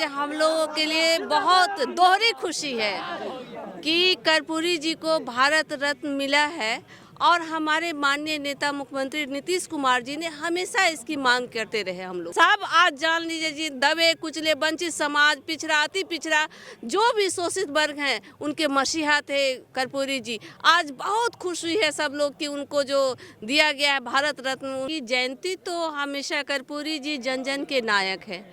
हम लोगों के लिए बहुत दोहरी खुशी है कि कर्पूरी जी को भारत रत्न मिला है और हमारे माननीय नेता मुख्यमंत्री नीतीश कुमार जी ने हमेशा इसकी मांग करते रहे। हम लोग सब आज जान लीजिए जी, दबे कुचले वंचित समाज, पिछड़ा, अति पिछड़ा, जो भी शोषित वर्ग हैं उनके मसीहा थे कर्पूरी जी। आज बहुत खुशी है सब लोग कि उनको जो दिया गया है भारत रत्न की जयंती, तो हमेशा कर्पूरी जी जन जन के नायक हैं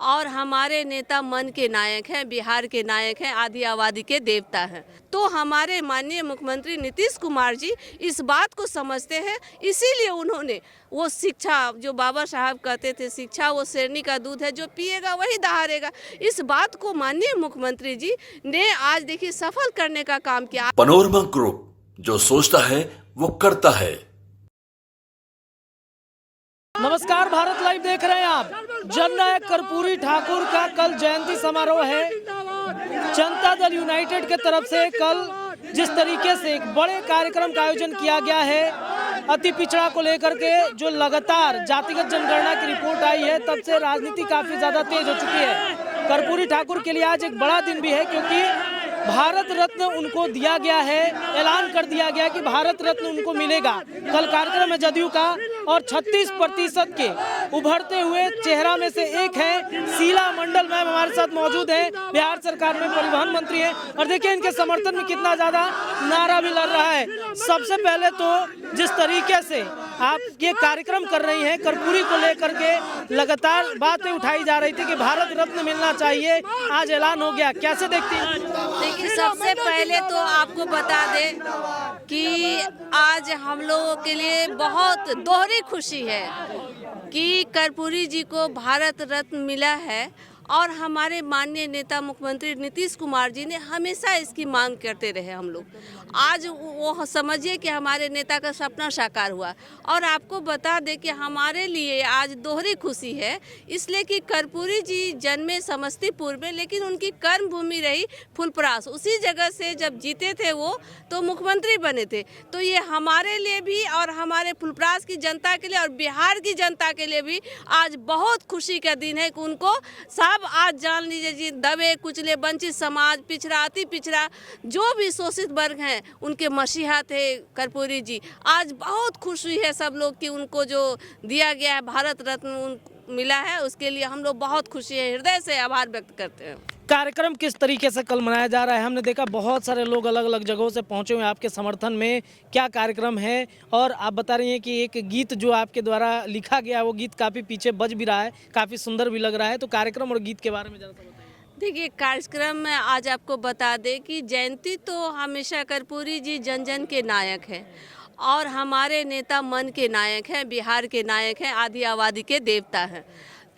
और हमारे नेता मन के नायक हैं, बिहार के नायक हैं, आदि आबादी के देवता हैं। तो हमारे माननीय मुख्यमंत्री नीतीश कुमार जी इस बात को समझते हैं, इसीलिए उन्होंने वो शिक्षा, जो बाबा साहब कहते थे शिक्षा वो शेरनी का दूध है, जो पिएगा वही दहाड़ेगा, इस बात को माननीय मुख्यमंत्री जी ने आज देखिए सफल करने का काम किया। पैनोरमा ग्रुप, जो सोचता है वो करता है। नमस्कार, भारत लाइव देख रहे हैं आप। जननायक कर्पूरी ठाकुर का कल जयंती समारोह है। जनता दल यूनाइटेड के तरफ से कल जिस तरीके से एक बड़े कार्यक्रम का आयोजन किया गया है अति पिछड़ा को लेकर के, जो लगातार जातिगत जनगणना की रिपोर्ट आई है तब से राजनीति काफी ज्यादा तेज हो चुकी है। कर्पूरी ठाकुर के लिए आज एक बड़ा दिन भी है क्योंकि भारत रत्न उनको दिया गया है, ऐलान कर दिया गया कि भारत रत्न उनको मिलेगा। कल कार्यक्रम है जदयू का और 36% के उभरते हुए चेहरा में से एक है शीला मंडल मैम हमारे साथ मौजूद है, बिहार सरकार में परिवहन मंत्री है। और देखिए इनके समर्थन में कितना ज्यादा नारा भी लड़ रहा है। सबसे पहले तो जिस तरीके से आप ये कार्यक्रम कर रही हैं, कर्पूरी को लेकर के लगातार बातें उठाई जा रही थी कि भारत रत्न मिलना चाहिए, आज ऐलान हो गया, कैसे देखती हैं? देखिए सबसे पहले तो आपको बता दें कि आज हम लोगों के लिए बहुत दोहरी खुशी है कि कर्पूरी जी को भारत रत्न मिला है और हमारे माननीय नेता मुख्यमंत्री नीतीश कुमार जी ने हमेशा इसकी मांग करते रहे। हम लोग आज वो समझिए कि हमारे नेता का सपना साकार हुआ। और आपको बता दें कि हमारे लिए आज दोहरी खुशी है, इसलिए कि कर्पूरी जी जन्मे समस्तीपुर में, लेकिन उनकी कर्म भूमि रही फुलपरास। उसी जगह से जब जीते थे वो तो मुख्यमंत्री बने थे। तो ये हमारे लिए भी और हमारे फुलपरास की जनता के लिए और बिहार की जनता के लिए भी आज बहुत खुशी का दिन है कि उनको सब आज जान लीजिए जी, दबे कुचले वंचित समाज, पिछड़ा, अति पिछड़ा, जो भी शोषित वर्ग हैं उनके मसीहा थे कर्पूरी जी। आज बहुत खुशी है सब लोग कि उनको जो दिया गया है भारत रत्न मिला है, उसके लिए हम लोग बहुत खुशी है, हृदय से आभार व्यक्त करते हैं। कार्यक्रम किस तरीके से कल मनाया जा रहा है? हमने देखा बहुत सारे लोग अलग अलग जगहों से पहुंचे हुए हैं आपके समर्थन में। क्या कार्यक्रम है? और आप बता रही हैं कि एक गीत जो आपके द्वारा लिखा गया वो गीत काफ़ी पीछे बज भी रहा है, काफ़ी सुंदर भी लग रहा है। तो कार्यक्रम और गीत के बारे में ज़रा सा बताइए। देखिए कार्यक्रम में आज आपको बता दें कि जयंती तो हमेशा कर्पूरी जी जन जन के नायक हैं और हमारे नेता मन के नायक हैं, बिहार के नायक हैं, आदि आबादी के देवता हैं।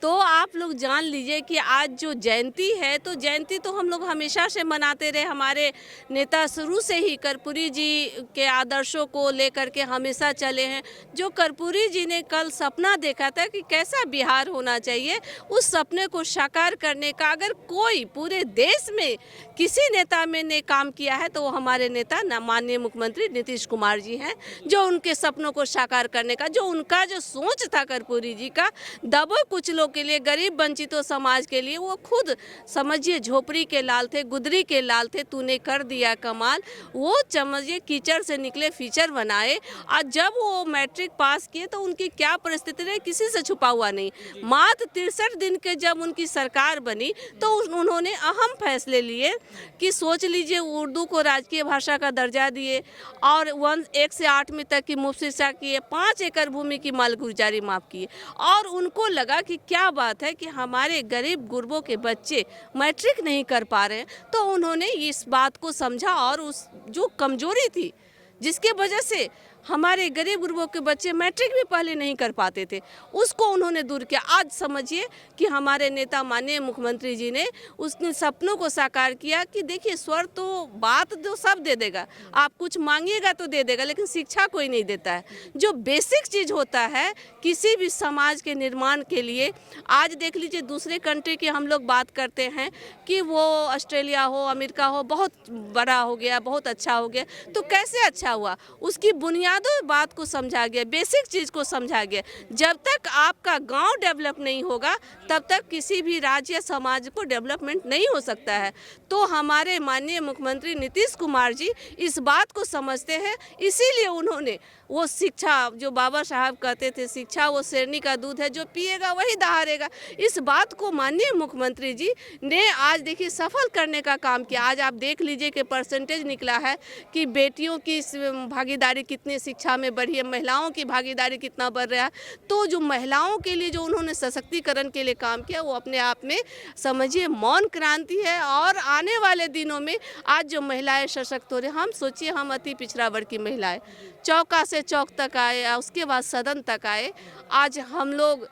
तो आप लोग जान लीजिए कि आज जो जयंती है, तो जयंती तो हम लोग हमेशा से मनाते रहे। हमारे नेता शुरू से ही कर्पूरी जी के आदर्शों को लेकर के हमेशा चले हैं। जो कर्पूरी जी ने कल सपना देखा था कि कैसा बिहार होना चाहिए, उस सपने को साकार करने का अगर कोई पूरे देश में किसी नेता में ने काम किया है तो वो हमारे नेता माननीय मुख्यमंत्री नीतीश कुमार जी हैं। जो उनके सपनों को साकार करने का, जो उनका जो सोच था कर्पूरी जी का, दबो कुछ लोग के लिए, गरीब वंचितों समाज के लिए, वो खुद समझिए झोपड़ी के लाल थे, गुदरी के लाल थे, तूने कर दिया कमाल। वो समझिए कीचड़ से निकले फीचर बनाए। और जब वो मैट्रिक पास किए तो उनकी क्या परिस्थिति रही, किसी से छुपा हुआ नहीं। मात्र 63 दिन के जब उनकी सरकार बनी तो उन्होंने अहम फैसले लिए कि सोच लीजिए उर्दू को राजकीय भाषा का दर्जा दिए और 1 से 8वीं तक की मुफ्त शिक्षा किए, 5 एकड़ भूमि की मालगुजारी माफ किए। और उनको लगा कि क्या बात है कि हमारे गरीब गुरबों के बच्चे मैट्रिक नहीं कर पा रहे हैं, तो उन्होंने इस बात को समझा और उस जो कमजोरी थी जिसके वजह से हमारे गरीब गुरबों के बच्चे मैट्रिक भी पहले नहीं कर पाते थे, उसको उन्होंने दूर किया। आज समझिए कि हमारे नेता माननीय मुख्यमंत्री जी ने उसने सपनों को साकार किया कि देखिए स्वर तो बात जो सब दे देगा, आप कुछ मांगिएगा तो दे देगा, लेकिन शिक्षा कोई नहीं देता है। जो बेसिक चीज़ होता है किसी भी समाज के निर्माण के लिए, आज देख लीजिए दूसरे कंट्री की हम लोग बात करते हैं कि वो ऑस्ट्रेलिया हो, अमेरिका हो, बहुत बड़ा हो गया, बहुत अच्छा हो गया। तो कैसे अच्छा अच्छा हुआ, उसकी बुनियादी बात को समझा गया, बेसिक चीज़ को समझा गया। जब तक आपका गांव डेवलप नहीं होगा तब तक किसी भी राज्य या समाज को डेवलपमेंट नहीं हो सकता है। तो हमारे माननीय मुख्यमंत्री नीतीश कुमार जी इस बात को समझते हैं, इसीलिए उन्होंने वो शिक्षा, जो बाबा साहब कहते थे शिक्षा वो शेरनी का दूध है, जो पिएगा वही दहाड़ेगा, इस बात को माननीय मुख्यमंत्री जी ने आज देखिए सफल करने का काम किया। आज आप देख लीजिए कि परसेंटेज निकला है कि बेटियों की भागीदारी कितनी शिक्षा में बढ़ी है, महिलाओं की भागीदारी कितना बढ़ रहा है। तो जो महिलाओं के लिए जो उन्होंने सशक्तिकरण के लिए काम किया वो अपने आप में समझिए मौन क्रांति है। और आने वाले दिनों में आज जो महिलाएं सशक्त हो रही, हम सोचिए हम अति पिछड़ा वर्ग की महिलाएं चौका से चौक तक आए, उसके बाद सदन तक आए। आज हम लोग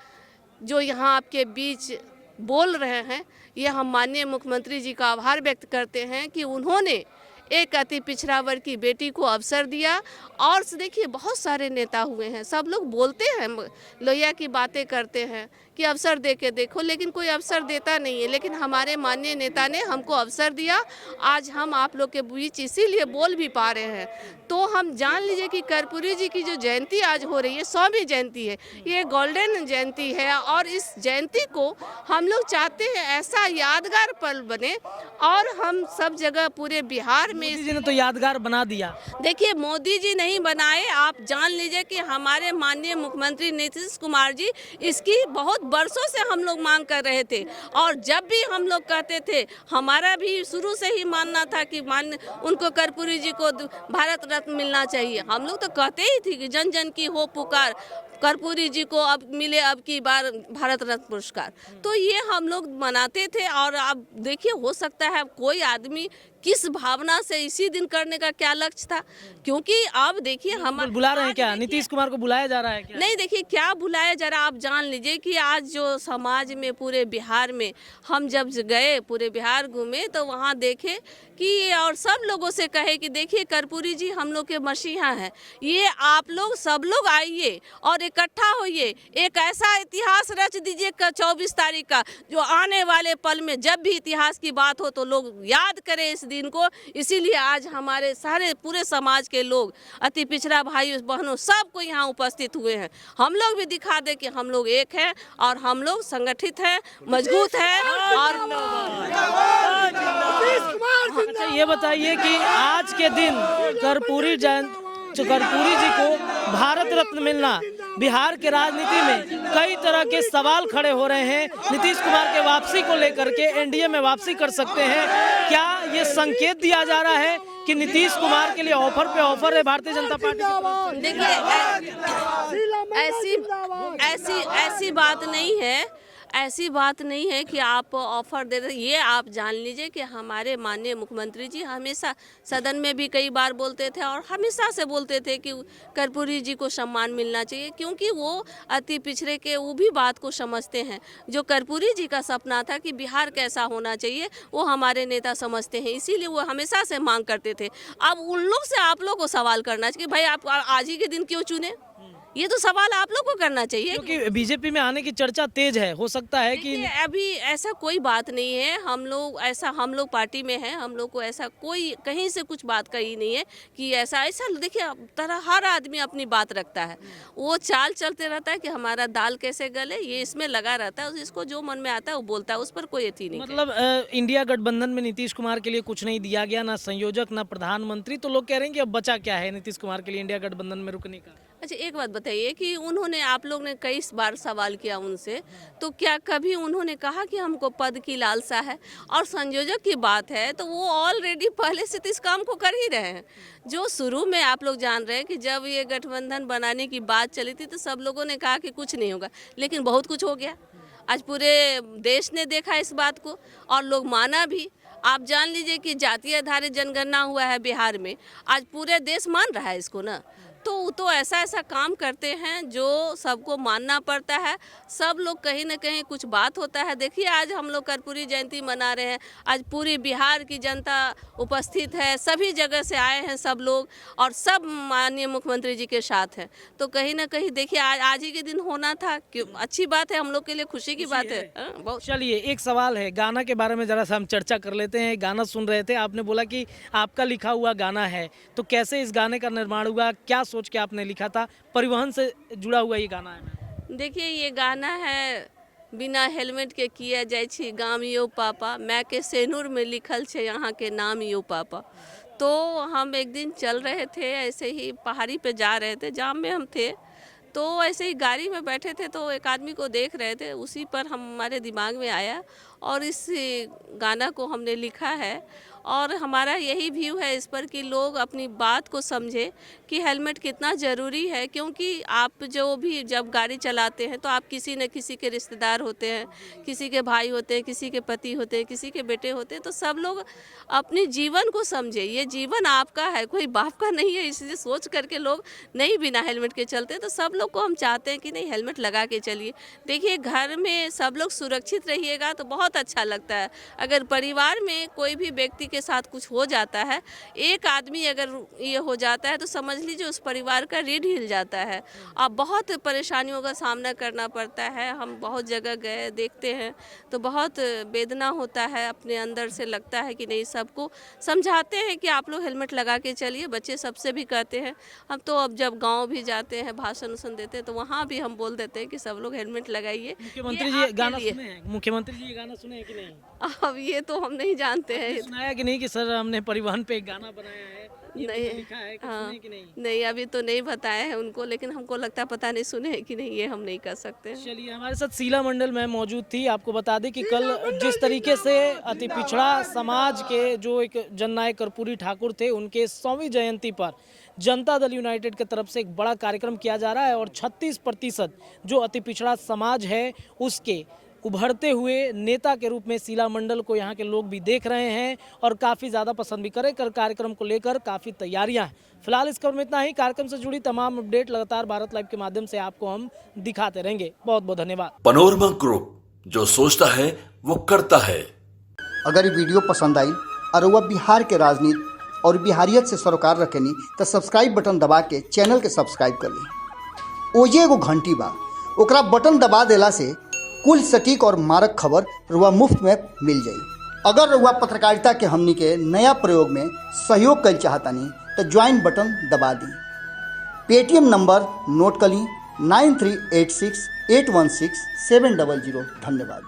जो यहाँ आपके बीच बोल रहे हैं, ये हम माननीय मुख्यमंत्री जी का आभार व्यक्त करते हैं कि उन्होंने एक अति पिछड़ा वर्ग की बेटी को अवसर दिया। और देखिए बहुत सारे नेता हुए हैं, सब लोग बोलते हैं, लोहिया की बातें करते हैं कि अवसर दे के देखो, लेकिन कोई अवसर देता नहीं है। लेकिन हमारे माननीय नेता ने हमको अवसर दिया, आज हम आप लोग के बीच इसीलिए बोल भी पा रहे हैं। तो हम जान लीजिए कि कर्पूरी जी की जो जयंती आज हो रही है, 100वीं जयंती है, ये गोल्डन जयंती है। और इस जयंती को हम लोग चाहते हैं ऐसा यादगार पल बने और हम सब जगह पूरे बिहार में। मोदी जी ने तो यादगार बना दिया। देखिए मोदी जी नहीं बनाए, आप जान लीजिए कि हमारे माननीय मुख्यमंत्री नीतीश कुमार जी इसकी बहुत बरसों से हम लोग मांग कर रहे थे। और जब भी हम लोग कहते थे, हमारा भी शुरू से ही मानना था कि उनको कर्पूरी जी को भारत रत्न मिलना चाहिए। हम लोग तो कहते ही थे कि जन जन की हो पुकार, कर्पूरी जी को अब मिले अब की बार भारत रत्न पुरस्कार। तो ये हम लोग मनाते थे। और अब देखिए हो सकता है कोई आदमी किस भावना से इसी दिन करने का क्या लक्ष्य था, क्योंकि अब देखिए हम बुला रहे हैं क्या, नीतीश कुमार को बुलाया जा रहा है क्या? नहीं, देखिए क्या बुलाया जा रहा, आप जान लीजिए कि आज जो समाज में पूरे बिहार में हम जब गए, पूरे बिहार घूमे तो वहाँ देखे कि और सब लोगों से कहे कि देखिए कर्पूरी जी हम लोग के मसीहा हैं, ये आप लोग सब लोग आइए और इकट्ठा होइए, एक ऐसा इतिहास रच दीजिए 24 तारीख का, जो आने वाले पल में जब भी इतिहास की बात हो तो लोग याद करें इस दिन को। इसीलिए आज हमारे सारे पूरे समाज के लोग, अति पिछड़ा भाई बहनों, सब को यहाँ उपस्थित हुए हैं। हम लोग भी दिखा दें कि हम लोग एक हैं और हम लोग संगठित हैं, मजबूत हैं। और अच्छा ये बताइए कि आज के दिन कर्पूरी जी को भारत रत्न मिलना, बिहार के राजनीति में कई तरह के सवाल खड़े हो रहे हैं। नीतीश कुमार के वापसी को लेकर के एनडीए में वापसी कर सकते हैं क्या? ये संकेत दिया जा रहा है कि नीतीश कुमार के लिए ऑफर पे ऑफर है भारतीय जनता पार्टी? देखिए ऐसी बात नहीं है, ऐसी बात नहीं है कि आप ऑफर दे रहे। ये आप जान लीजिए कि हमारे माननीय मुख्यमंत्री जी हमेशा सदन में भी कई बार बोलते थे और हमेशा से बोलते थे कि कर्पूरी जी को सम्मान मिलना चाहिए, क्योंकि वो अति पिछड़े के वो भी बात को समझते हैं। जो कर्पूरी जी का सपना था कि बिहार कैसा होना चाहिए वो हमारे नेता समझते हैं, इसीलिए वो हमेशा से मांग करते थे। अब उन लोग से आप लोग को सवाल करना चाहिए, भाई आप आज ही के दिन क्यों चुने? ये तो सवाल आप लोग को करना चाहिए, क्योंकि बीजेपी में आने की चर्चा तेज है। हो सकता है कि अभी ऐसा कोई बात नहीं है। हम लोग पार्टी में हैं, हम लोग को ऐसा कोई कहीं से कुछ बात कही नहीं है कि ऐसा देखिए तरह हर आदमी अपनी बात रखता है, वो चाल चलते रहता है कि हमारा दाल कैसे गले, ये इसमें लगा रहता है, इसको जो मन में आता है वो बोलता है, उस पर कोई एथी नहीं। मतलब इंडिया गठबंधन में नीतीश कुमार के लिए कुछ नहीं दिया गया, ना संयोजक ना प्रधानमंत्री, तो लोग कह रहे हैं कि अब बचा क्या है नीतीश कुमार के लिए इंडिया गठबंधन में रुकने का? अच्छा एक बात बताइए कि उन्होंने, आप लोग ने कई बार सवाल किया उनसे, तो क्या कभी उन्होंने कहा कि हमको पद की लालसा है? और संयोजक की बात है तो वो ऑलरेडी पहले से तो इस काम को कर ही रहे हैं। जो शुरू में आप लोग जान रहे हैं कि जब ये गठबंधन बनाने की बात चली थी तो सब लोगों ने कहा कि कुछ नहीं होगा, लेकिन बहुत कुछ हो गया। आज पूरे देश ने देखा इस बात को और लोग माना भी। आप जान लीजिए कि जातीय आधारित जनगणना हुआ है बिहार में, आज पूरे देश मान रहा है इसको ना। तो वो तो ऐसा ऐसा काम करते हैं जो सबको मानना पड़ता है। सब लोग कहीं ना कहीं कुछ बात होता है। देखिए आज हम लोग कर्पूरी जयंती मना रहे हैं, आज पूरी बिहार की जनता उपस्थित है, सभी जगह से आए हैं सब लोग और सब माननीय मुख्यमंत्री जी के साथ हैं। तो कहीं ना कहीं देखिए आज ही के दिन होना था, क्यों अच्छी बात है, हम लोग के लिए खुशी की बात है। बहुत। चलिए एक सवाल है, गाना के बारे में जरा सा हम चर्चा कर लेते हैं। गाना सुन रहे थे, आपने बोला कि आपका लिखा हुआ गाना है, तो कैसे इस गाने का निर्माण हुआ, क्या सोच के आपने लिखा था? परिवहन से जुड़ा हुआ ये गाना है। देखिए ये गाना है बिना हेलमेट के किया जाय छी गाम यो पापा, मैं के सेनूर में लिखल छे यहाँ के नाम यो पापा। तो हम एक दिन चल रहे थे, ऐसे ही पहाड़ी पे जा रहे थे, जाम में हम थे, तो ऐसे ही गाड़ी में बैठे थे तो एक आदमी को देख रहे थे, उसी पर हमारे दिमाग में आया और इस गाना को हमने लिखा है। और हमारा यही व्यू है इस पर कि लोग अपनी बात को समझे कि हेलमेट कितना ज़रूरी है, क्योंकि आप जो भी जब गाड़ी चलाते हैं तो आप किसी न किसी के रिश्तेदार होते हैं, किसी के भाई होते हैं, किसी के पति होते हैं, किसी के बेटे होते हैं। तो सब लोग अपने जीवन को समझे, ये जीवन आपका है, कोई बाप का नहीं है। इसलिए सोच करके लोग नहीं बिना हेलमेट के चलते। तो सब लोग को हम चाहते हैं कि नहीं, हेलमेट लगा के चलिए। देखिए घर में सब लोग सुरक्षित रहिएगा तो बहुत अच्छा लगता है। अगर परिवार में कोई भी व्यक्ति के साथ कुछ हो जाता है, एक आदमी अगर ये हो जाता है तो समझ लीजिए उस परिवार का रीढ़ हिल जाता है। अब बहुत परेशानियों का सामना करना पड़ता है। हम बहुत जगह गए, देखते हैं तो बहुत वेदना होता है, अपने अंदर से लगता है कि नहीं। सबको समझाते हैं कि आप लोग हेलमेट लगा के चलिए, बच्चे सबसे भी कहते हैं। हम तो अब जब गाँव भी जाते हैं, भाषण देते हैं, तो वहाँ भी हम बोल देते हैं कि सब लोग हेलमेट लगाइए। मुख्यमंत्री जी गाना सुने हैं? मुख्यमंत्री जी ये गाना सुने हैं कि नहीं? अब ये तो हम नहीं जानते हैं। सुनाया कि नहीं कि सर हमने परिवहन पे एक गाना बनाया है, ये नहीं, लिखा है, कुछ हाँ, सुने कि नहीं? नहीं अभी तो नहीं बताया है उनको, लेकिन हमको लगता है पता नहीं सुने हैं कि नहीं, ये हम नहीं कर सकते हैं। चलिए हमारे साथ शीला मंडल मैम मौजूद थी। आपको बता दें कि कल जिस तरीके से अति पिछड़ा समाज के जो एक जननायक कर्पूरी ठाकुर थे, उनके 100वीं जयंती पर जनता दल यूनाइटेड की तरफ से एक बड़ा कार्यक्रम किया जा रहा है और 36% जो अति पिछड़ा समाज है उसके उभरते हुए नेता के रूप में शीला मंडल को यहाँ के लोग भी देख रहे हैं और काफ़ी ज़्यादा पसंद भी करें। कर कार्यक्रम को लेकर काफ़ी तैयारियां हैं। फिलहाल इस खबर में इतना ही। कार्यक्रम से जुड़ी तमाम अपडेट लगातार भारत लाइव के माध्यम से आपको हम दिखाते रहेंगे। बहुत बहुत धन्यवाद। पनोरमा ग्रुप, जो सोचता है वो करता है। अगर ये वीडियो पसंद आई और वह बिहार के राजनीति और बिहारियत से सरोकार रखेनी तो सब्सक्राइब बटन दबा के चैनल के सब्सक्राइब कर ली। ओजे एगो घंटी बा, ओकरा बटन दबा देला से कुल सटीक और मारक खबर रुआ मुफ्त में मिल जाई। अगर रुआ पत्रकारिता के हमनी के नया प्रयोग में सहयोग कर चाहतानी तो ज्वाइन बटन दबा दी। पेटीएम नंबर नोट कर ली 9386816700। धन्यवाद।